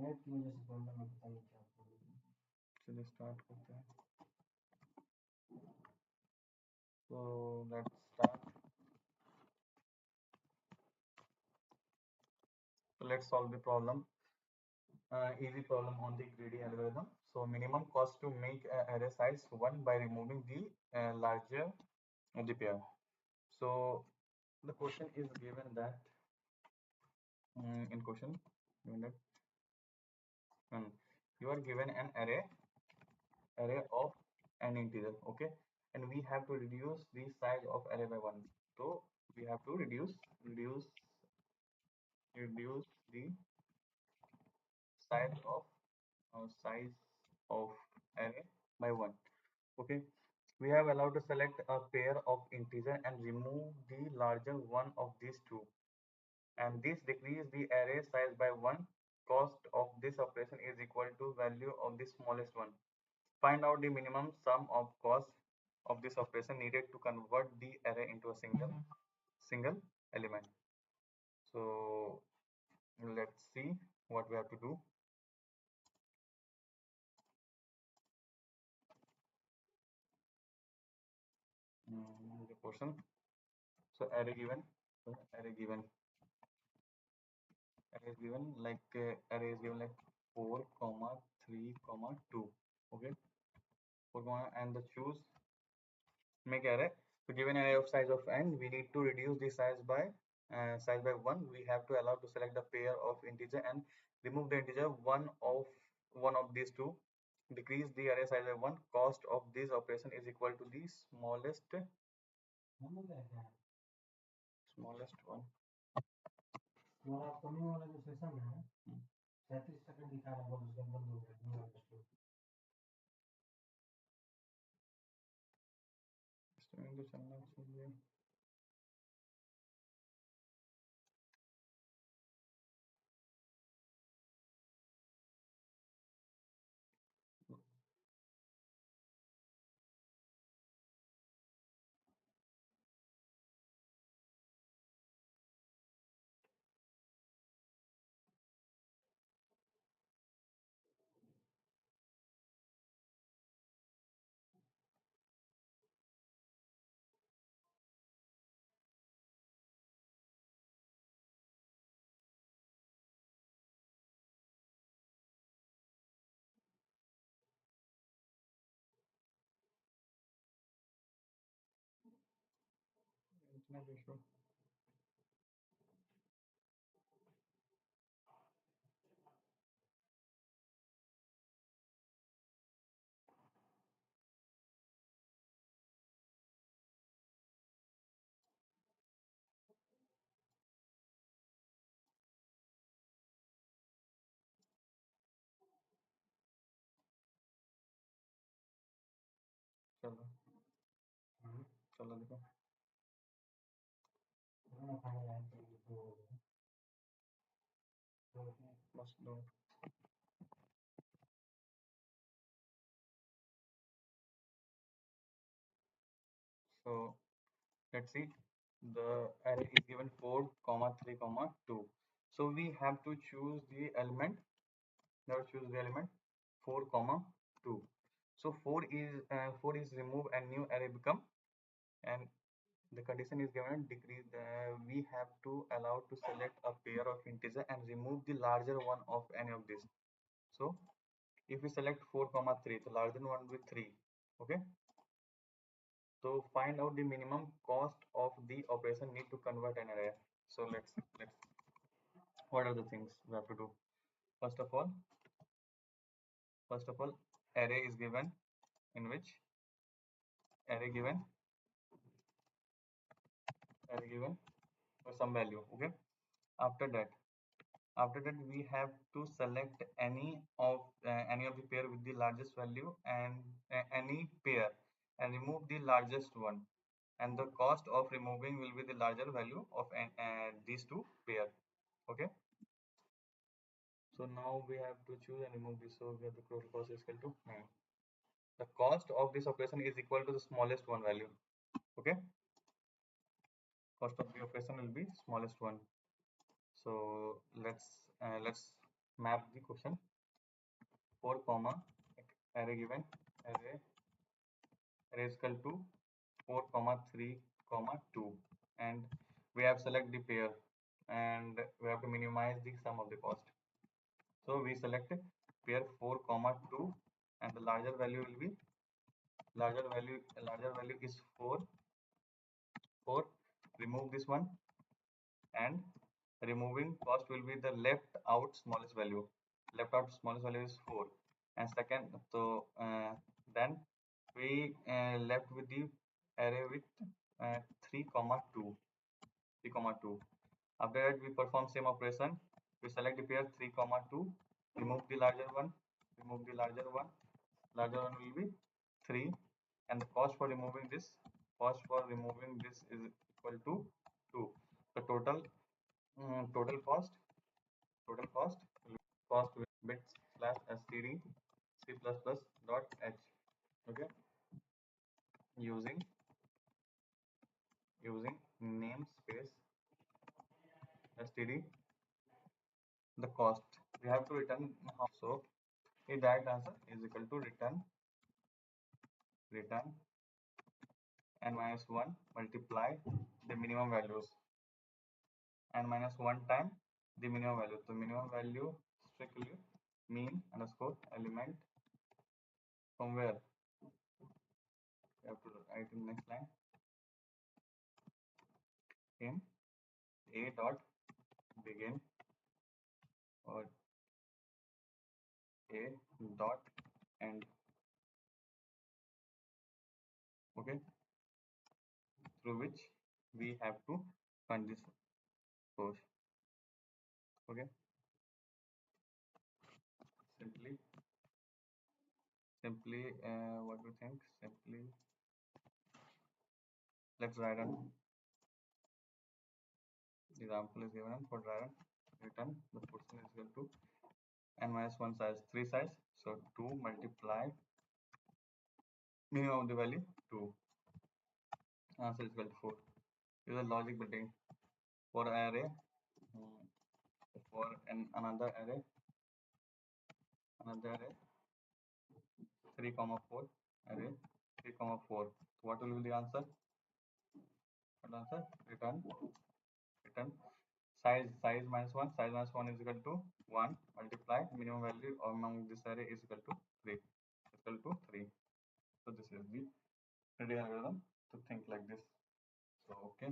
Net की वजह से प्रॉब्लम है, पता नहीं क्या प्रॉब्लम है। चलिए स्टार्ट करते हैं। तो let's start. So let's solve the problem. Easy problem on the greedy algorithm. So minimum cost to make array size 1 by removing the larger of the pair. So the question is given that in question given that you are given an array of an integer, okay, and we have to reduce the size of array by 1. So we have to reduce the size of size of array by 1. Okay, we have allowed to select a pair of integer and remove the larger one of these two, and this decrease the array size by 1. Cost of this operation is equal to value of the smallest one. Find out the minimum sum of cost of this operation needed to convert the array into a single element. So let's see what we have to do. The question. So array given. So array given. Array is given like 4 comma 3 comma 2. Okay, 4 comma and the choose make array. So given array of size of n, we need to reduce the size by 1. We have to allow to select the pair of integer and remove the integer one of these two. Decrease the array size by 1. Cost of this operation is equal to the smallest one. और आप coming वाला जो session है 37 second दिखा रहा है, बोल उसका बंद हो गया, न्यू अंडरस्टूड। तो चलना चाहिए। internet issue. चलो चलो देखो खाना खाने आए थे तो बस दो। So let's see, the array is given 4 comma 3 comma 2. So we have to choose the element. Now choose the element 4 comma 2. So 4 is remove and new array become, and the condition is given decrease. We have to allow to select a pair of integer and remove the larger one of any of this. So if we select 4 comma 3, the larger one will be 3. Okay, so find out the minimum cost of the operation need to convert an array. So let's what are the things we have to do? First of all, array is given, in which array given for some value. Okay, after that we have to select any of the pair with the largest value, and any pair, and remove the largest one, and the cost of removing will be the larger value of these two pair. Okay, so now we have to choose and remove this. So we have the total cost is equal to 9. The cost of this operation is equal to the smallest one value. Okay, cost of the operation will be smallest one. So let's map the question 4 comma array given array is equal to 4 comma 3 comma 2, and we have select the pair and we have to minimize the sum of the cost. So we select pair 4 comma 2 and the larger value will be larger value is 4. Remove this one, and removing cost will be the left out smallest value. Left out smallest value is 4, and second, so then we left with the array with 3 comma 2 3 comma 2. After that we perform same operation. We select the pair 3 comma 2, remove the larger one, larger one will be 3, and the cost for removing this is equal to 2. The total cost with bits slash std c++ dot h. Okay, using namespace std the cost we have to return. So the direct answer is equal to return n minus 1 multiply the minimum values, n minus 1 time the minimum value. So minimum value strictly mean underscore element from where we have to write in next line in a dot begin or a dot end. Okay, through which we have to run this course. Okay, simply what we think, simply let's write an example is given for return the person is equal to n minus 1 size 3 size, so 2 multiply minimum of the value 2, answer is equal to 4. Use a logic building for array for another array 3 comma 4 array 3 comma 4. So what will be the answer? Return size minus 1 is equal to 1 multiply minimum value among this array is equal to 3 So this is the ready algorithm to think like this. So okay,